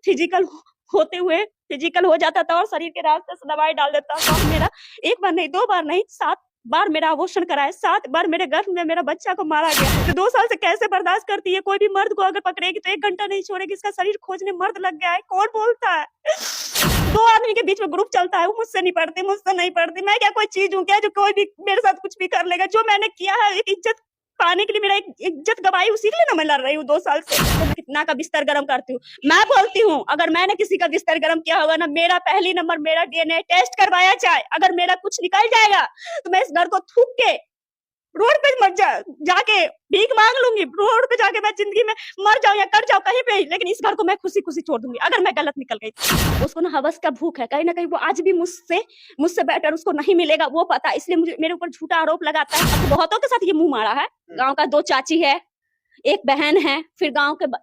Physical होते हुए physical हो जाता था और शरीर के रास्ते से दवाई डाल देता था। मेरा 1 बार नहीं, 2 बार नहीं, 7 बार मेरा अबॉर्शन कराया, 7 बार मेरे गर्भ में मेरा बच्चा को मारा गया। तो 2 साल से कैसे बर्दाश्त करती है? कोई भी मर्द को अगर पकड़ेगी तो 1 घंटा नहीं छोड़ेगी, इसका शरीर खोजने मर्द लग गया है, कौन बोलता है? 2 आदमी के बीच में ग्रुप चलता है, वो मुझसे नहीं पड़ती, मुझसे नहीं पड़ती। मैं क्या कोई चीज़ हूँ क्या जो कोई भी मेरे साथ कुछ भी कर लेगा? जो मैंने किया है एक इज़्ज़त पाने के लिए, मेरा एक इज़्ज़त गँवाई, उसी के लिए ना मैं लड़ रही हूँ 2 साल से। तो मैं कितना का बिस्तर गरम करती हूँ। मैं बोलती हूँ अगर मैंने किसी का बिस्तर गरम किया होगा ना, मेरा पहली नंबर मेरा डीएनए टेस्ट करवाया जाए। अगर मेरा कुछ निकल जाएगा तो मैं इस घर को थूक के रोड पे मर जाके भीख मांग लूंगी। रोड पे जाके मैं जिंदगी में मर जाऊं या कर जाऊं कहीं पे, लेकिन इस घर को मैं खुशी खुशी छोड़ दूंगी अगर मैं गलत निकल गई। उसको ना हवस का भूख है, कहीं ना कहीं वो आज भी मुझसे बेटर उसको नहीं मिलेगा, वो पता, इसलिए मुझे मेरे ऊपर झूठा आरोप लगाता है। बहुतों के साथ ये मुंह मारा है। गांव का 2 चाची है, एक बहन है, फिर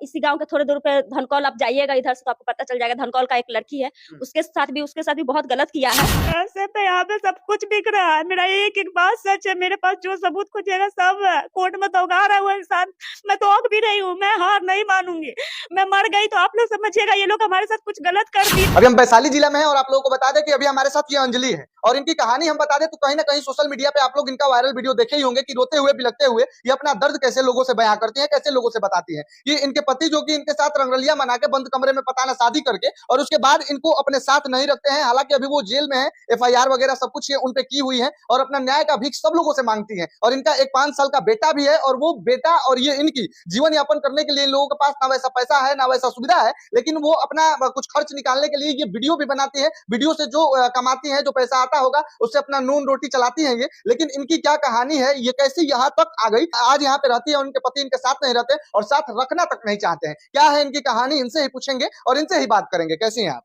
इसी गांव के थोड़े दूर पे धनकौल आप जाइएगा इधर से तो आपको पता चल जाएगा, धनकौल का एक लड़की है, उसके साथ भी बहुत गलत किया है। ऐसे तो यहाँ पे सब कुछ बिक रहा है, मेरा एक बात सच है, मेरे पास जो सबूत खोजिएगा सब है। कोर्ट में तो उगा रहा है वो इंसान, मैं तो औक भी रही हूँ, मैं हार नहीं मानूंगी। मैं मर गई तो आप लोग समझिएगा ये लोग हमारे साथ कुछ गलत कर दिए। अभी हम वैशाली जिला में हैं और आप लोगों को बता दें कि अभी हमारे साथ ये अंजलि है और इनकी कहानी हम बता दें तो कहीं ना कहीं सोशल मीडिया पे आप लोग इनका वायरल वीडियो देखे ही होंगे कि रोते हुए बिलखते हुए ये अपना दर्द कैसे लोगों से बयां करती हैं, कैसे लोगों से बताती हैं कि इनके पति जो कि इनके साथ रंगरलिया मना के बंद कमरे में पता ना शादी करके और उसके बाद इनको अपने साथ नहीं रखते हैं। हालांकि अभी वो जेल में है, एफआईआर वगैरह सब कुछ उन पे की हुई है और अपना न्याय का भीख सब लोगों से मांगती है। और इनका एक 5 साल का बेटा भी है और वो बेटा और ये इनकी जीवन यापन करने के लिए इन लोगों के पास ना वैसा पैसा है ना वैसा सुविधा है, लेकिन वो अपना कुछ खर्च निकालने के लिए ये वीडियो भी बनाती है। वीडियो से जो कमाती है, जो पैसा आता होगा उससे अपना नून रोटी चलाती है ये। लेकिन इनकी क्या कहानी है, ये कैसे यहाँ तक आ गई, आज यहाँ पे रहती है, उनके पति इनके साथ नहीं रहते और साथ रखना तक नहीं चाहते हैं। क्या है इनकी कहानी, इनसे ही पूछेंगे और इनसे ही बात करेंगे। कैसी हैं आप?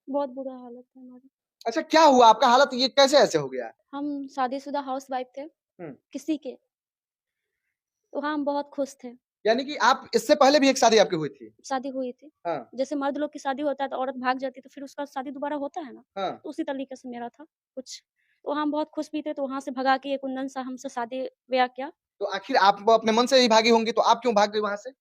बहुत बुरा हालत है हमारी। अच्छा, क्या हुआ आपका हालत, ये कैसे ऐसे हो गया? हम शादीशुदा हाउसवाइफ थे हम्म। किसी के, तो हाँ हम बहुत खुश थे। यानी कि आप इससे पहले भी एक शादी आपकी हुई थी? शादी हुई थी। हाँ। जैसे मर्द लोग की शादी होता है तो औरत भाग जाती है तो फिर उसका शादी दोबारा होता है ना, हाँ। तो उसी तरीके से मेरा था कुछ। तो हम बहुत खुश भी थे, तो वहाँ से भगा के ये कुंदन सा हमसे शादी ब्याह किया। तो आखिर आप अपने मन से ही भागी होंगी, तो आप क्यों भाग गई वहां से?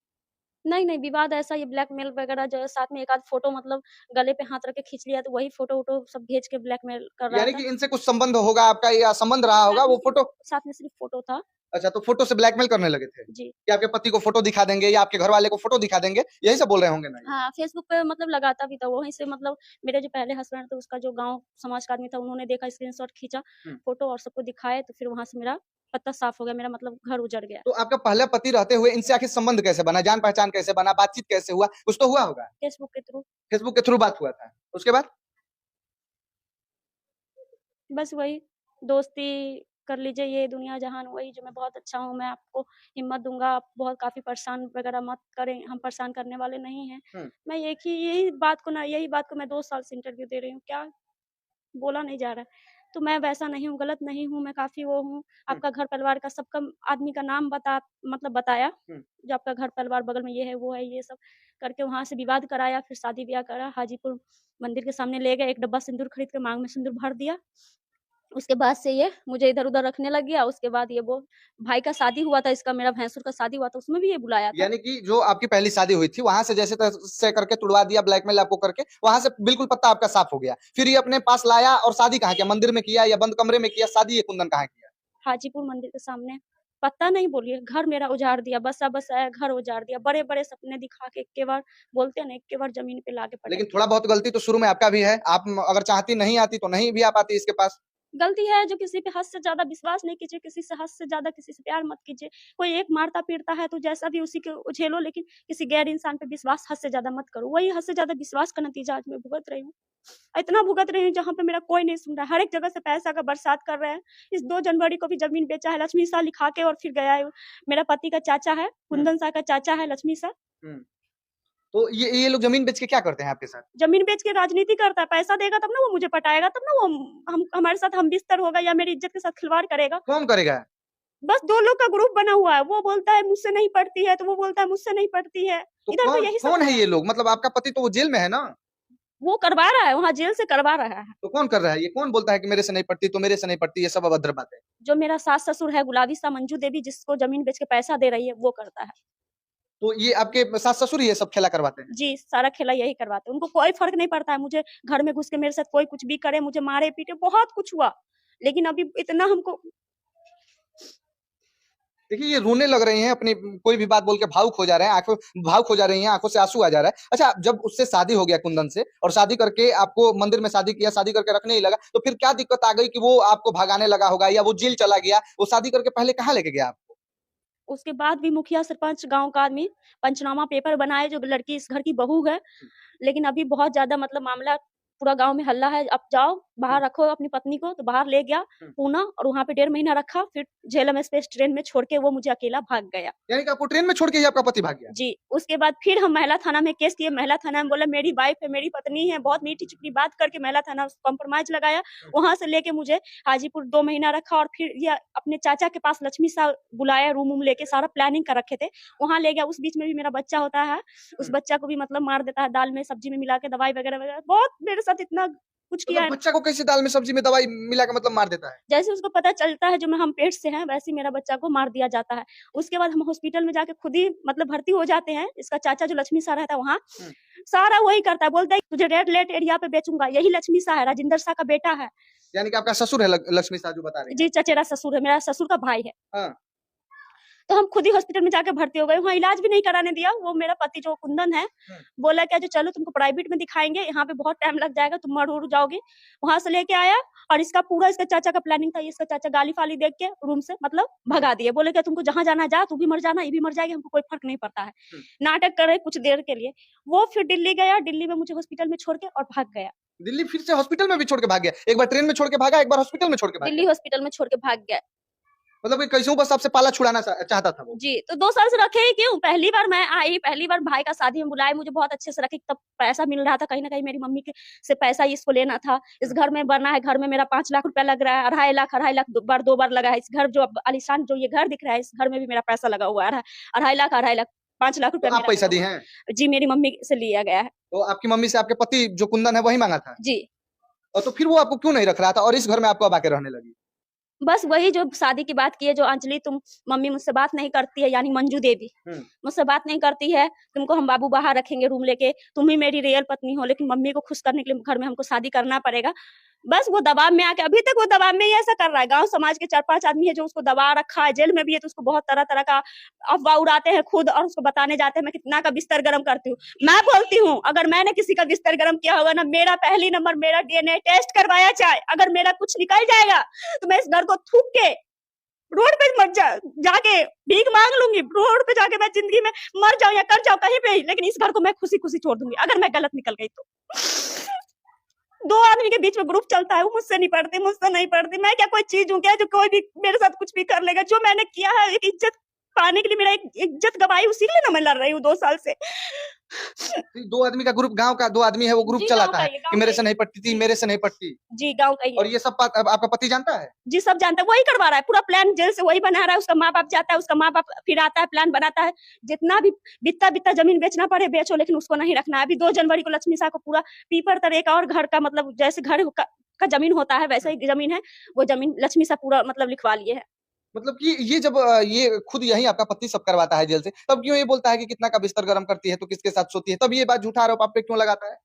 नहीं, नहीं, विवाद ऐसा, ये ब्लैकमेल वगैरह जो है, साथ में एक आध फ़ोटो मतलब गले पे हाथ रख के खींच लिया, तो वही फ़ोटो-वोटो सब भेज के ब्लैकमेल कर रहा यानी था। कि इनसे कुछ संबंध होगा आपका या संबंध रहा होगा वो फोटो? साथ में सिर्फ़ फ़ोटो था। अच्छा, तो फोटो से ब्लैकमेल करने लगे थे जी। कि आपके पति को फोटो दिखा देंगे या आपके घर वाले को फोटो दिखा देंगे, यही सब बोल रहे होंगे ना ये? हाँ, फ़ेसबुक पे मतलब लगाता भी था, वहीं से मतलब मेरे जो पहले हस्बैंड थे, उसका जो गाँव समाज का आदमी था, उन्होंने देखा, स्क्रीनशॉट खींचा, हुँ। फ़ोटो और सबको दिखाए, तो फिर वहाँ से मेरा पत्ता साफ़ हो गया, मेरा मतलब घर उजड़ गया। तो आपका पहला पति रहते हुए इनसे आखिर संबंध कैसे बना? जान-पहचान कैसे बना? बातचीत कैसे हुआ? कुछ तो हुआ होगा? फ़ेसबुक के थ्रू। फेसबुक के थ्रू बात हुआ था। उसके बाद? बस वही दोस्ती कर लीजिए, ये दुनिया जहान वही, जो मैं बहुत अच्छा हूँ, मैं आपको हिम्मत दूँगा, आप बहुत काफ़ी परेशान वगैरह मत करें, हम परेशान करने वाले नहीं हैं। हुँ। मैं यही बात को मैं 2 साल से इंटरव्यू दे रही हूँ, क्या बोला नहीं जा रहा है। तो मैं वैसा नहीं हूँ, गलत नहीं हूँ, मैं काफ़ी वो हूँ, हुँ। आपका घर परिवार का सबका आदमी का नाम बताया, हुँ। जो आपका घर परिवार बगल में ये है, वो है, ये सब करके वहाँ से विवाद कराया, फिर शादी-ब्याह करा, हाजीपुर मंदिर के सामने ले गए, 1 डब्बा सिंदूर खरीद के माँग में सिंदूर भर दिया। उसके बाद से ये मुझे इधर-उधर रखने लग गया, उसके बाद ये वो भाई का शादी हुआ था इसका, मेरा भैंसुर का शादी हुआ था, उसमें भी ये बुलाया था। यानी कि जो आपकी पहली शादी हुई थी, वहाँ से जैसे तैसे करके तुड़वा दिया, ब्लैकमेल आपको करके, वहाँ से बिल्कुल पत्ता आपका साफ हो गया। फिर ये अपने पास लाया और शादी कहाँ किया? मंदिर में किया या बंद कमरे में किया? शादी ये कुंदन कहाँ किया? हाजीपुर मंदिर के सामने, पता नहीं बोलिए, घर मेरा उजाड़ दिया, बसा-बसाया घर उजाड़ दिया, बड़े-बड़े सपने दिखा के इक्के बार बोलते हैं ना, इक्के बार ज़मीन पे लाके पटक लेकिन दिया। थोड़ा बहुत गलती तो शुरू में आपका भी है। आप अगर चाहती नहीं आती तो नहीं भी आ पाती इसके पास। गलती है जो किसी पे हद से ज़्यादा विश्वास नहीं कीजिए, किसी से हद से ज़्यादा किसी से प्यार मत कीजिए। कोई एक मारता-पीटता है तो जैसा भी उसी को झेलो, लेकिन किसी गैर इंसान पे विश्वास हद से ज़्यादा मत करो। वही हद से ज़्यादा विश्वास का नतीजा आज मैं भुगत रही हूँ। इतना भुगत रही हूँ जहाँ पे मेरा कोई नहीं सुन रहा है। हर एक जगह से पैसा का बरसात कर रहे हैं। इस 2 जनवरी को भी ज़मीन बेचा है, लक्ष्मी शाह लिखा के और फिर गया है। मेरा पति का चाचा है, हुँ। कुंदन शाह का चाचा है लक्ष्मी शाह। हुँ। तो ये लोग ज़मीन बेच के क्या करते हैं आपके साथ? ज़मीन बेच के राजनीति करता है, पैसा देगा तब ना वो मुझे पटाएगा, तब ना वो हम हमारे साथ हमबिस्तर होगा या मेरी इज़्ज़त के साथ खिलवाड़ करेगा। कौन करेगा? बस 2 लोग का ग्रुप बना हुआ है, वो बोलता है मुझसे नहीं पड़ती है, तो वो बोलता है मुझसे नहीं पड़ती है। तो इधर तो कौन यही सब कौन हो है रहा ये है। लोग? मतलब आपका पति तो वो जेल में है ना? वो करवा रहा है, वहाँ जेल से करवा रहा है। तो कौन कर रहा है? ये कौन बोलता है कि मेरे से नहीं पड़ती, तो मेरे से नहीं पड़ती, ये सब अभद्र बात है। जो मेरा सास-ससुर है गुलाबी सा मंजू देवी, जिसको ज़मीन बेच के पैसा दे रही है, वो करता है। तो ये आपके सास ससुर ये सब खेला करवाते हैं? जी, सारा खेला यही करवाते हैं। उनको कोई फ़र्क नहीं पड़ता है, मुझे घर में घुस के मेरे साथ कोई कुछ भी करे, मुझे मारे-पीटे, बहुत कुछ हुआ। लेकिन अभी इतना हमको देखिए, ये रोने लग रही हैं, अपनी कोई भी बात बोल के भावुक हो जा रहे हैं, भावुक हो जा रही हैं, आँखों से आँसू आ जा रहा है। अच्छा, जब उससे शादी हो गया कुंदन से और शादी करके आपको मंदिर में शादी किया, शादी करके रखने ही लगा, तो फिर क्या दिक्कत आ गई कि वो आपको भगाने लगा होगा या वो जेल चला गया? वो शादी करके पहले कहाँ लेके गया आपको? उसके बाद भी मुखिया, सरपंच, गाँव का आदमी पंचनामा पेपर बनाए, जो लड़की इस घर की बहू है। लेकिन अभी बहुत ज़्यादा मतलब मामला पूरा गाँव में हल्ला है, अब जाओ, बाहर रखो अपनी पत्नी को, तो बाहर ले गया पूना और वहाँ पे 1.5 महीना रखा, फिर झेलम एक्सप्रेस ट्रेन में छोड़ के वो मुझे अकेला भाग गया। यानी कि आपको ट्रेन में छोड़ के ही आपका पति भाग गया? जी, उसके बाद फिर हम महिला थाना में केस किए, महिला थाना में बोला मेरी वाइफ़ है, मेरी पत्नी है, बहुत मीठी-चुपड़ी बात करके महिला थाना कॉम्प्रोमाइज़ लगाया। वहाँ से लेके मुझे हाजीपुर 2 महीना रखा और फिर ये अपने चाचा के पास लक्ष्मी साह बुलाया, रूम-वूम लेके सारा प्लानिंग कर रखे थे। वहाँ ले गया, उस बीच में भी मेरा बच्चा होता है, उस बच्चा को भी मतलब मार देता है, दाल में, सब्जी में मिला के दवाई वगैरह-वगैरह, बहुत मेरे साथ इतना कुछ किया मतलब है। बच्चा को कैसे दाल में सब्जी में दवाई मिला के मतलब मार देता है? जैसे उसको पता चलता है जो मैं हम पेट से हैं, वैसे ही मेरा बच्चा को मार दिया जाता है। उसके बाद हम हॉस्पिटल में जाके खुद ही मतलब भर्ती हो जाते हैं। इसका चाचा जो लक्ष्मी शाह रहता है वहाँ, सारा वही करता है, बोलता है तुझे रेड लाइट एरिया पे बेचूँगा। यही लक्ष्मी शाह है, राजेंद्र शाह का बेटा है। यानी कि आपका ससुर है लक्ष्मी साह जो बता रही हैं? जी, चचेरा ससुर है, मेरा ससुर का भाई है। हाँ। तो हम खुद ही हॉस्पिटल में जाके भर्ती हो गए, वहाँ इलाज भी नहीं कराने दिया। वो मेरा पति जो कुंदन है, बोला क्या जो चलो तुमको प्राइवेट में दिखाएँगे, यहाँ पे बहुत टाइम लग जाएगा, तुम मर-उर जाओगे। वहाँ से लेके आया और इसका पूरा इसका चाचा का प्लानिंग था, ये इसका चाचा गाली-फाली देख के रूम से मतलब भगा दिए। बोले क्या तुमको जहाँ जाना है जा, तू भी मर जाना, ये भी मर जाएगी, हमको कोई फ़र्क नहीं पड़ता है। नाटक करे कुछ देर के लिए। वो फिर दिल्ली गया, दिल्ली में मुझे हॉस्पिटल में छोड़ के और भाग गया। दिल्ली फिर से हॉस्पिटल में भी छोड़ के भाग गया? एक बार ट्रेन में छोड़ के भागा, एक बार हॉस्पिटल में छोड़ के भाग दिल्ली गया। हॉस्पिटल में छोड़ के भाग गया। मतलब कि कैसे बस आपसे पाला छुड़ाना चाहता था वो? जी, तो 2 साल से रखे ही क्यों? पहली बार मैं आई, पहली बार भाई का शादी में बुलाए, मुझे बहुत अच्छे से रखे, तब पैसा मिल रहा था, कहीं न कहीं मेरी मम्मी के से पैसा इसको लेना था। इस घर में बनना है, घर में मेरा 5 लाख रुपया लग रहा है, 2.5 लाख 2 बार लगा है। इस घर जो अब आलीशान जो ये घर दिख रहा है, इस घर में भी मेरा पैसा लगा हुआ है। 2.5 लाख 5 लाख तो रुपया आप मेरा पैसा लगा दी हुआ हैं? है। जी, मेरी मम्मी से लिया गया है। तो आपकी मम्मी से आपके पति जो कुंदन है वही माँगा था? जी। और तो फिर वो आपको क्यों नहीं रख रहा था और इस घर में आपको अब आके रहने लगी? बस वही जो शादी की बात की है, जो अंजलि तुम मम्मी मुझसे बात नहीं करती है, यानी मंजू देवी, मुझसे बात नहीं करती है, तुमको हम बाबू बाहर रखेंगे रूम लेके, तुम ही मेरी रियल पत्नी हो, लेकिन मम्मी को खुश करने के लिए घर में हमको शादी करना पड़ेगा। बस वो दबाव में आके अभी तक वो दबाव में ही ऐसा कर रहा है। गाँव समाज के 4-5 आदमी है जो उसको दबा रखा है, जेल में भी है तो उसको बहुत तरह-तरह का अफ़वाह उड़ाते हैं खुद और उसको बताने जाते हैं मैं कितना का बिस्तर गरम करती हूँ। मैं बोलती हूँ अगर मैंने किसी का बिस्तर गरम किया होगा ना, मेरा पहली नंबर मेरा डीएनए टेस्ट करवाया जाए, अगर मेरा कुछ निकल जाएगा, तो मैं इस घर को थूक के रोड पे मर जाके भीख मांग लूंगी, रोड पे जाके मैं जिंदगी में मर जाऊं या कर जाऊं कहीं पे ही, लेकिन इस घर को मैं खुशी-खुशी छोड़ दूंगी अगर मैं गलत निकल गई तो। 2 आदमी के बीच में ग्रुप चलता है, वो मुझसे नहीं पड़ती। मैं क्या कोई चीज़ हूँ क्या जो कोई भी मेरे साथ कुछ भी कर लेगा? जो मैंने किया है एक इज्जत पाने के लिए मेरा एक इज्जत गँवाई उसी के लिए ना मैं लड़ रही हूँ 2 साल से। 2 आदमी का ग्रुप, गाँव का 2 आदमी है वो ग्रुप जी, गाँव चलाता का है ही है, कि गाँव मेरे का से ही। नहीं पटती थी, मेरे से नहीं पटती। जी, गाँव का ही और है। ये सब बात अब आपका पति जानता है? जी, सब जानता है, वही करवा रहा है, पूरा प्लान जेल से वही बना रहा है, उसका माँ-बाप जाता है, उसका माँ-बाप फिर आता है, प्लान बनाता है, जितना भी बित्ता-बित्ता ज़मीन बेचना पड़े बेचो, लेकिन उसको नहीं रखना है। अभी 2 जनवरी को लक्ष्मी शाह को पूरा पीपर तर एक और घर का मतलब जैसे घर का ज़मीन होता है, वैसे ही ज़मीन है, वो ज़मीन लक्ष्मी शाह पूरा मतलब लिखवा लिए है। मतलब कि ये जब ये खुद यही आपका पति सब करवाता है जेल से, तब क्यों ये बोलता है कि कितना का बिस्तर गरम करती है, तो किसके साथ सोती है? तब ये बात झूठा आरोप आप पे क्यों लगाता है?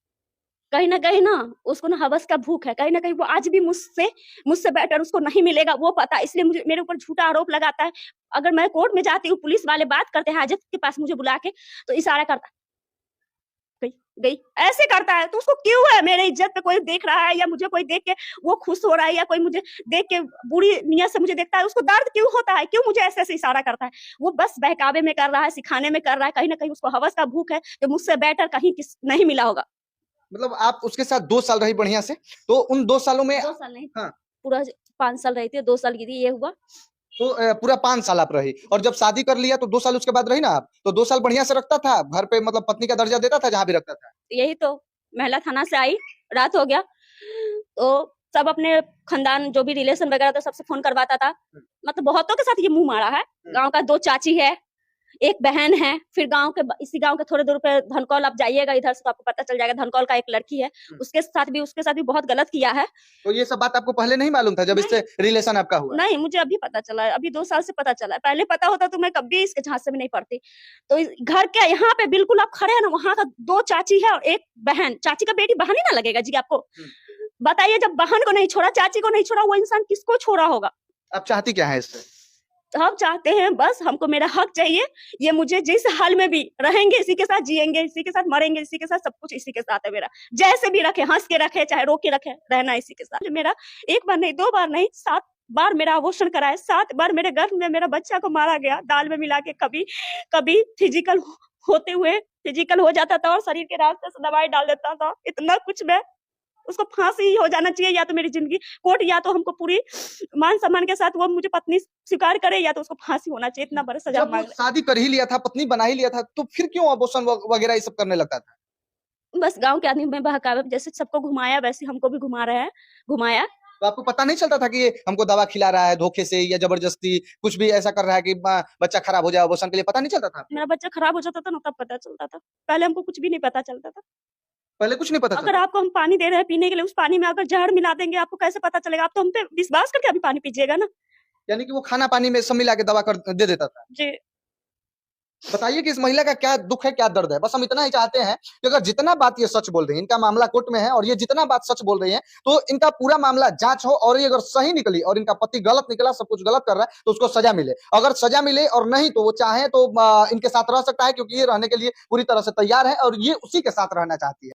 कहीं न कहीं ना उसको ना हवस का भूख है, कहीं न कहीं वो आज भी मुझसे बेटर उसको नहीं मिलेगा, वो पता है, इसलिए मुझे मेरे ऊपर झूठा आरोप लगाता है। अगर मैं कोर्ट में जाती हूँ, पुलिस वाले बात करते हैं हाजत के पास मुझे बुला के, तो इशारा करता है, गई, गई, ऐसे करता है, तो उसको क्यों है मेरे इज़्ज़त पे कोई देख रहा है या मुझे कोई देख के वो खुश हो रहा है या कोई मुझे देख के बुरी नियत से मुझे देखता है, उसको दर्द क्यों होता है? क्यों मुझे ऐसे-ऐसे इशारा करता है? वो बस बहकावे में कर रहा है, सिखाने में कर रहा है, कहीं न कहीं उसको हवस का भूख है, जो मुझसे बेटर कहीं नहीं मिला होगा। मतलब आप उसके साथ 2 साल रही बढ़िया से, तो उन 2 सालों में 2 साल नहीं, हाँ, पूरा 5 साल रही थी, 2 साल की थी, ये हुआ। तो पूरा 5 साल आप रही और जब शादी कर लिया तो 2 साल उसके बाद रही ना आप, तो 2 साल बढ़िया से रखता था, घर पे मतलब पत्नी का दर्जा देता था जहाँ भी रखता था? यही तो महिला थाना से आई, रात हो गया, तो सब अपने खानदान जो भी रिलेशन वगैरह था सबसे फ़ोन करवाता था। मतलब बहुतों के साथ ये मुँह मारा है। गाँव का 2 चाची है, एक बहन है, फिर इसी गाँव के थोड़े दूर पे धनकौल आप जाइएगा इधर से तो आपको पता चल जाएगा, धनकौल का एक लड़की है, उसके साथ भी बहुत गलत किया है। तो ये सब बात आपको पहले नहीं मालूम था जब इससे रिलेशन आपका हुआ? नहीं, मुझे अभी पता चला है, अभी 2 साल से पता चला है, पहले पता होता तो मैं कभी इसके झांसे में नहीं पड़ती। तो घर के यहाँ पे बिल्कुल आप खड़े हैं ना, वहाँ का 2 चाची है और 1 बहन, चाची का बेटी बहन ही ना लगेगा जी आपको? बताइए, जब बहन को नहीं छोड़ा, चाची को नहीं छोड़ा, वो इंसान किसको छोड़ा होगा? आप चाहती क्या है इससे? हम चाहते हैं बस हमको मेरा हक चाहिए, ये मुझे जिस हाल में भी रहेंगे इसी के साथ जिएंगे, इसी के साथ मरेंगे, इसी के साथ सब कुछ इसी के साथ है मेरा। जैसे भी रखे, हँस के रखे, चाहे रो के रखे, रहना इसी के साथ। मेरा 1 बार नहीं, 2 बार नहीं, 7 बार मेरा अबॉर्शन कराया, 7 बार मेरे गर्भ में मेरा बच्चा को मारा गया, दाल में मिला के, कभी फिजिकल होते हुए फिजिकल हो जाता था और शरीर के रास्ते से दवाई डाल देता था। इतना कुछ मैं उसको फांसी ही हो जाना चाहिए, या तो मेरी जिंदगी कोर्ट, या तो हमको पूरी मान सम्मान के साथ वो मुझे पत्नी स्वीकार करे, या तो उसको फांसी होना चाहिए। इतना बड़ा सजा जब वो मांग शादी कर ही लिया था, पत्नी बना ही लिया था, तो फिर क्यों अबॉर्शन वगैरह ये सब करने लगता था? बस गाँव के आदमी में बहकावे, जैसे सबको घुमाया वैसे हमको भी घुमा रहे हैं, घुमाया। तो आपको पता नहीं चलता था कि ये हमको दवा खिला रहा है धोखे से या जबरदस्ती कुछ भी ऐसा कर रहा है कि बच्चा खराब हो जाए अबॉर्शन के लिए, पता नहीं चलता था? मेरा बच्चा खराब हो जाता था ना, तब पता चलता था, पहले हमको कुछ भी नहीं पता चलता था। पहले कुछ नहीं पता अगर चलता? आपको हम पानी दे रहे हैं पीने के लिए, उस पानी में अगर जहर मिला देंगे, आपको कैसे पता चलेगा? आप तो हम पे विश्वास करके अभी पानी पीजिएगा ना। यानी कि वो खाना पानी में सब मिला के दवा कर दे देता था। जी। बताइए कि इस महिला का क्या दुख है, क्या दर्द है? बस हम इतना ही चाहते हैं कि अगर जितना बात ये सच बोल रही है, इनका मामला कोर्ट में है और ये जितना बात सच बोल रही है, तो इनका पूरा मामला जांच हो और ये अगर सही निकली और इनका पति गलत निकला, सब कुछ गलत कर रहा है, तो उसको सजा मिले। अगर सजा मिले और नहीं तो वो चाहे तो इनके साथ रह सकता है, क्योंकि ये रहने के लिए पूरी तरह से तैयार है और ये उसी के साथ रहना चाहती है।